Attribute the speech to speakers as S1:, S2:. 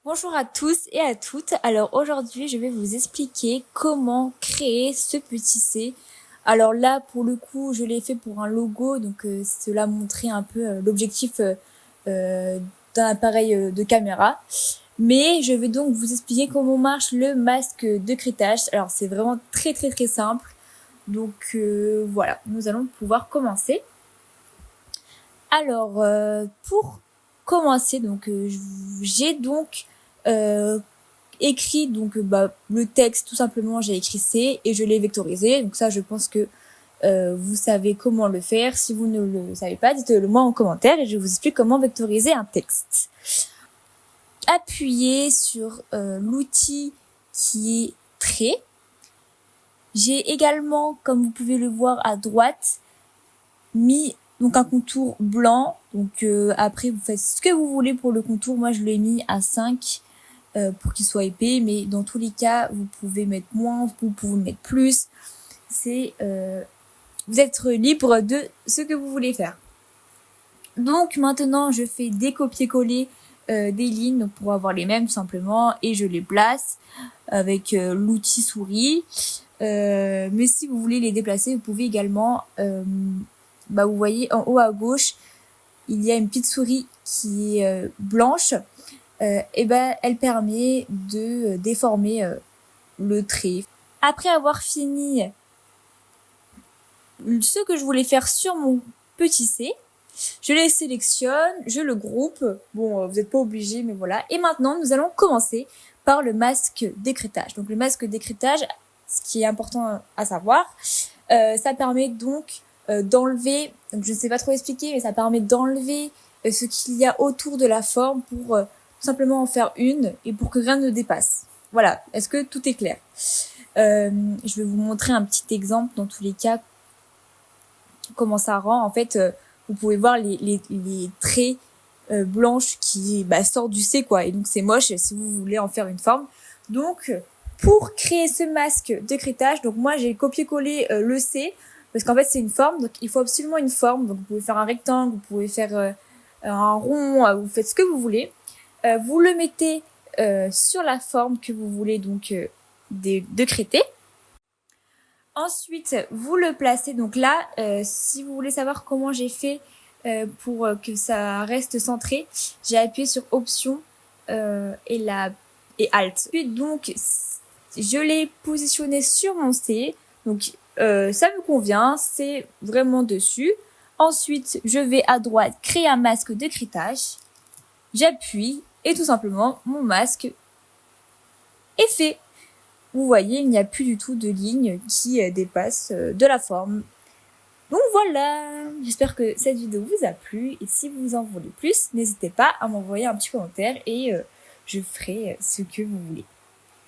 S1: Bonjour à tous et à toutes. Alors aujourd'hui, je vais vous expliquer comment créer ce petit C. Alors là, pour le coup, je l'ai fait pour un logo, donc cela montrait un peu l'objectif d'un appareil de caméra. Mais je vais donc vous expliquer comment marche le masque de crêtage. Alors c'est vraiment très simple. Donc voilà, nous allons pouvoir commencer. Alors pour commencer, donc j'ai donc écrit donc le texte tout simplement, j'ai écrit C et je l'ai vectorisé. Donc ça, je pense que vous savez comment le faire. Si vous ne le savez pas, dites-le moi en commentaire et je vous explique comment vectoriser un texte. Appuyez sur l'outil qui est trait. J'ai également, comme vous pouvez le voir à droite, mis donc un contour blanc. Donc après, vous faites ce que vous voulez pour le contour. Moi, je l'ai mis à 5 pour qu'il soit épais, mais dans tous les cas, vous pouvez mettre moins, vous pouvez mettre plus. C'est vous êtes libre de ce que vous voulez faire. Donc maintenant, je fais des copier-coller des lignes pour avoir les mêmes simplement et je les place avec l'outil souris. Mais si vous voulez les déplacer, vous pouvez également, vous voyez en haut à gauche, il y a une petite souris qui est blanche. Elle permet de déformer le trait. Après avoir fini ce que je voulais faire sur mon petit C, je les sélectionne, je le groupe. Bon, vous n'êtes pas obligé, mais voilà. Et maintenant, nous allons commencer par le masque d'écrêtage. Donc le masque d'écrêtage, ce qui est important à savoir, ça permet donc d'enlever, donc je ne sais pas trop expliquer, mais ça permet d'enlever ce qu'il y a autour de la forme pour tout simplement en faire une et pour que rien ne dépasse. Voilà, est-ce que tout est clair? Je vais vous montrer un petit exemple dans tous les cas, comment ça rend. En fait, vous pouvez voir les traits blanches qui sortent du C, quoi. Et donc c'est moche si vous voulez en faire une forme. Donc pour créer ce masque de crêtage, donc moi j'ai copié-collé le C, parce qu'en fait c'est une forme, donc il faut absolument une forme. Donc vous pouvez faire un rectangle, vous pouvez faire un rond, vous faites ce que vous voulez. Vous le mettez sur la forme que vous voulez donc de crêter. Ensuite, vous le placez. Donc là, si vous voulez savoir comment j'ai fait pour que ça reste centré, j'ai appuyé sur Option et Alt. Puis donc, je l'ai positionné sur mon C. Donc, ça me convient. C'est vraiment dessus. Ensuite, je vais à droite créer un masque de crêtage. J'appuie et tout simplement, mon masque est fait. Vous voyez, il n'y a plus du tout de ligne qui dépasse de la forme. Donc voilà, j'espère que cette vidéo vous a plu et si vous en voulez plus, n'hésitez pas à m'envoyer un petit commentaire et je ferai ce que vous voulez.